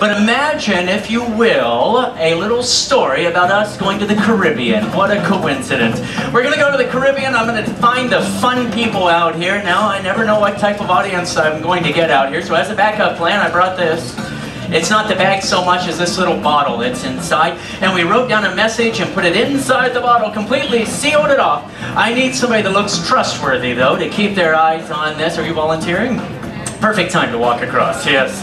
But imagine, if you will, a little story about us going to the Caribbean. What a coincidence. We're going to go to the Caribbean. I'm going to find the fun people out here. Now, I never know what type of audience I'm going to get out here, so as a backup plan, I brought this. It's not the bag so much as this little bottle that's inside. And we wrote down a message and put it inside the bottle, completely sealed it off. I need somebody that looks trustworthy, though, to keep their eyes on this. Are you volunteering? Perfect time to walk across, yes.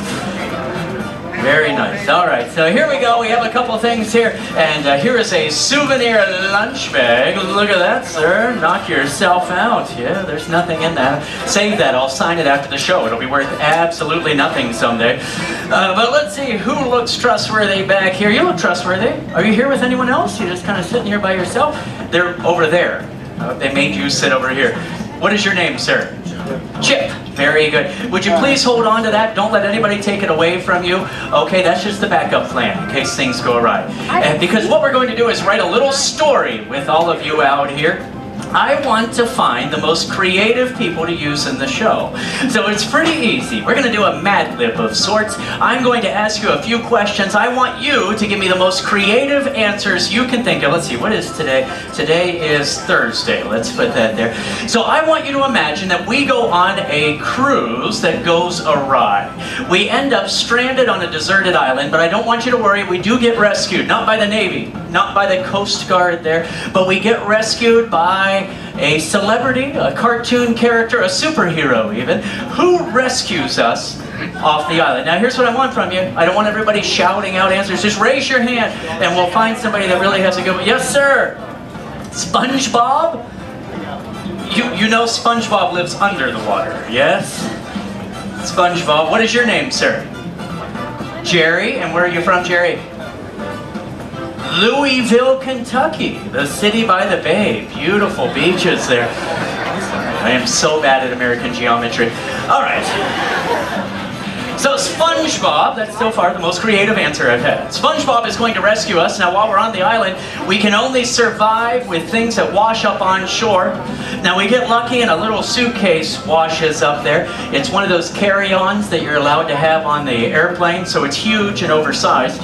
Very nice. All right, so here we go. We have a couple things here. And here is a souvenir lunch bag. Look at that, sir. Knock yourself out. Yeah, there's nothing in that. Save that. I'll sign it after the show. It'll be worth absolutely nothing someday. But let's see who looks trustworthy back here. You look trustworthy. Are you here with anyone else? You're just kind of sitting here by yourself? They're over there. They made you sit over here. What is your name, sir? Chip. Very good. Would you please hold on to that? Don't let anybody take it away from you. Okay, that's just the backup plan in case things go awry. And because what we're going to do is write a little story with all of you out here. I want to find the most creative people to use in the show. So it's pretty easy. We're going to do a Mad Lib of sorts. I'm going to ask you a few questions. I want you to give me the most creative answers you can think of. Let's see, what is today? Today is Thursday. Let's put that there. So I want you to imagine that we go on a cruise that goes awry. We end up stranded on a deserted island, but I don't want you to worry. We do get rescued. Not by the Navy, not by the Coast Guard there, but we get rescued by a celebrity, a cartoon character, a superhero even, who rescues us off the island. Now here's what I want from you. I don't want everybody shouting out answers. Just raise your hand and we'll find somebody that really has a good one. Yes, sir. SpongeBob? You know SpongeBob lives under the water, yes? SpongeBob. What is your name, sir? Jerry. And where are you from, Jerry? Louisville, Kentucky, the city by the bay. Beautiful beaches there. I am so bad at American geometry. All right. So SpongeBob, that's so far the most creative answer I've had. SpongeBob is going to rescue us. Now while we're on the island, we can only survive with things that wash up on shore. Now we get lucky and a little suitcase washes up there. It's one of those carry-ons that you're allowed to have on the airplane, so it's huge and oversized.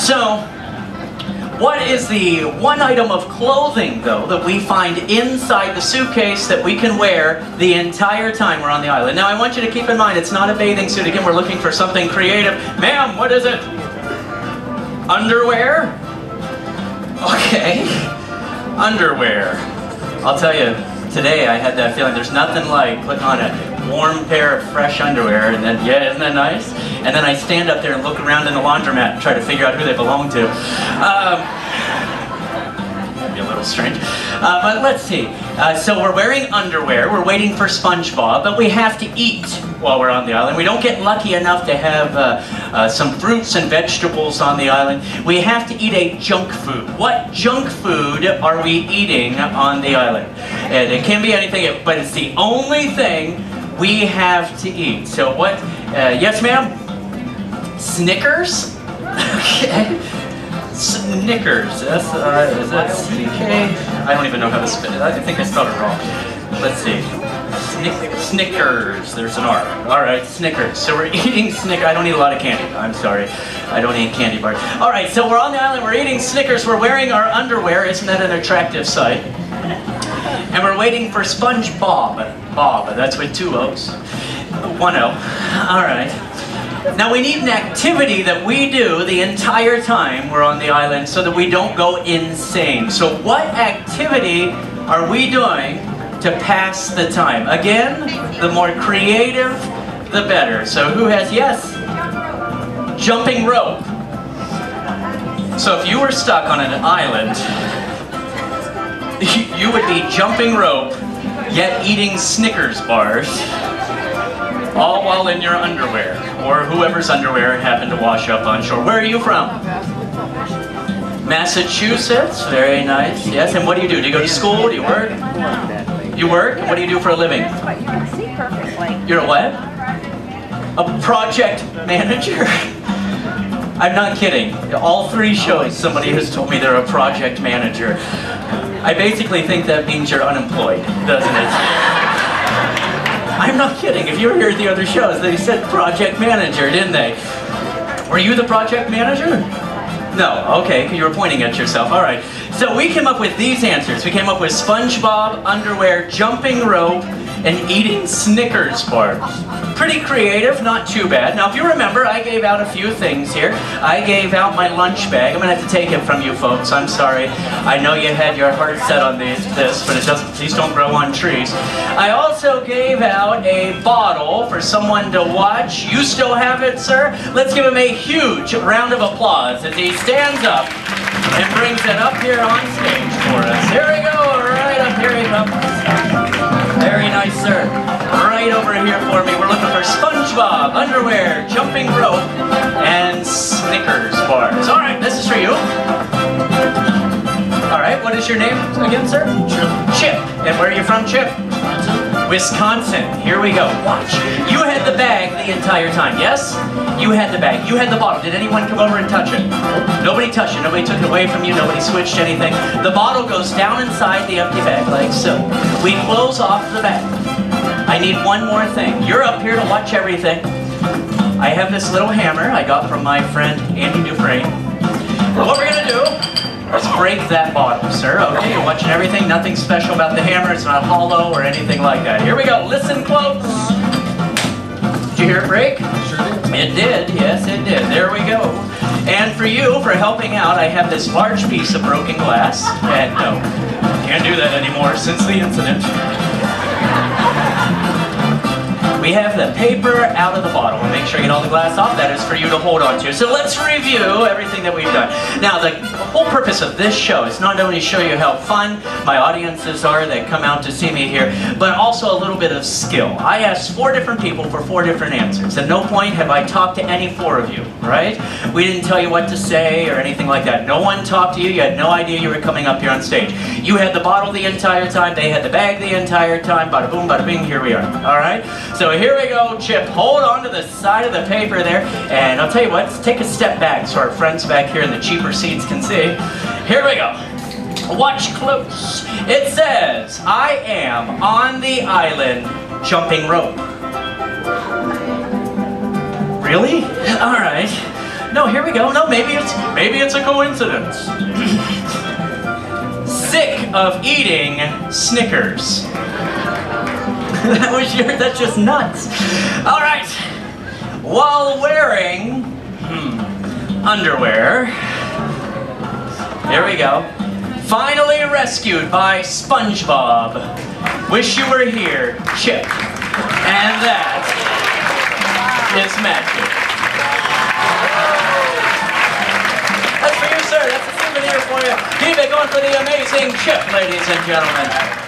So, what is the one item of clothing, though, that we find inside the suitcase that we can wear the entire time we're on the island? Now, I want you to keep in mind, it's not a bathing suit. Again, we're looking for something creative. Ma'am, what is it? Underwear? Okay. Underwear. I'll tell you, today I had that feeling. There's nothing like putting on a warm pair of fresh underwear, and then, yeah, isn't that nice? And then I stand up there and look around in the laundromat and try to figure out who they belong to. That'd be a little strange. But let's see. So we're wearing underwear, we're waiting for SpongeBob, but we have to eat while we're on the island. We don't get lucky enough to have some fruits and vegetables on the island. We have to eat a junk food. What junk food are we eating on the island? And it can be anything, but it's the only thing we have to eat. So what, yes ma'am? Snickers? Okay. Snickers. That's, is that C-K? I don't even know how to spell it. I think I spelled it wrong. Let's see. Snickers. There's an R. Alright, Snickers. So we're eating Snickers. I don't eat a lot of candy. I'm sorry. I don't eat candy bars. Alright, so we're on the island. We're eating Snickers. We're wearing our underwear. Isn't that an attractive sight? And we're waiting for SpongeBob. Bob, that's with two O's. One O. Alright. Now we need an activity that we do the entire time we're on the island so that we don't go insane. So what activity are we doing to pass the time? Again, the more creative, the better. So who has, yes? Jumping rope. So if you were stuck on an island, you would be jumping rope, yet eating Snickers bars, all while in your underwear, or whoever's underwear happened to wash up on shore. Where are you from? Massachusetts? Very nice. Yes, and what do? Do you go to school? Do you work? You work? What do you do for a living? You're a what? A project manager? I'm not kidding. All three shows somebody has told me they're a project manager. I basically think that means you're unemployed, doesn't it? I'm not kidding. If you were here at the other shows, they said project manager, didn't they? Were you the project manager? No, okay, you were pointing at yourself, all right. So we came up with these answers. We came up with SpongeBob, underwear, jumping rope, and eating Snickers bars. Pretty creative, not too bad. Now if you remember, I gave out a few things here. I gave out my lunch bag. I'm gonna have to take it from you folks, I'm sorry. I know you had your heart set on this, but these don't grow on trees. I also gave out a bottle for someone to watch. You still have it, sir? Let's give him a huge round of applause as he stands up and brings it up here on stage for us. Here we go, right up here he comes. Very nice, sir. Right over here for me. We're looking for SpongeBob, underwear, jumping rope, and Snickers bars. All right, this is for you. All right, what is your name again, sir? Chip. Chip. And where are you from, Chip? Wisconsin. Here we go. Watch. You had the bag the entire time, yes? You had the bag. You had the bottle. Did anyone come over and touch it? Nobody touched it. Nobody took it away from you. Nobody switched anything. The bottle goes down inside the empty bag like so. We close off the bag. I need one more thing. You're up here to watch everything. I have this little hammer I got from my friend Andy Dufresne. What we're going to do is break that bottle, sir. Okay, you're watching everything. Nothing special about the hammer. It's not hollow or anything like that. Here we go. Listen close. Did you hear it break? Sure did. It did. Yes, it did. There we go. And for you, for helping out, I have this large piece of broken glass. And no, can't do that anymore since the incident. We have the paper out of the bottle. And make sure you get all the glass off. That is for you to hold on to. So let's review everything that we've done. Now, the whole purpose of this show is not only show you how fun my audiences are that come out to see me here, but also a little bit of skill. I asked 4 different people for 4 different answers. At no point have I talked to any 4 of you, right? We didn't tell you what to say or anything like that. No one talked to you. You had no idea you were coming up here on stage. You had the bottle the entire time. They had the bag the entire time. Bada boom, bada bing, here we are. All right? So here we go, Chip. Hold on to the side of the paper there, and I'll tell you what, let's take a step back so our friends back here in the cheaper seats can see. Here we go. Watch close. It says, I am on the island jumping rope. Really? All right. No, here we go. No, maybe it's a coincidence. Sick of eating Snickers. That's just nuts. All right. While wearing underwear, here we go. Finally rescued by SpongeBob. Wish you were here, Chip. And that is magic. That's for you, sir. That's a souvenir for you. Keep it going for the amazing Chip, ladies and gentlemen.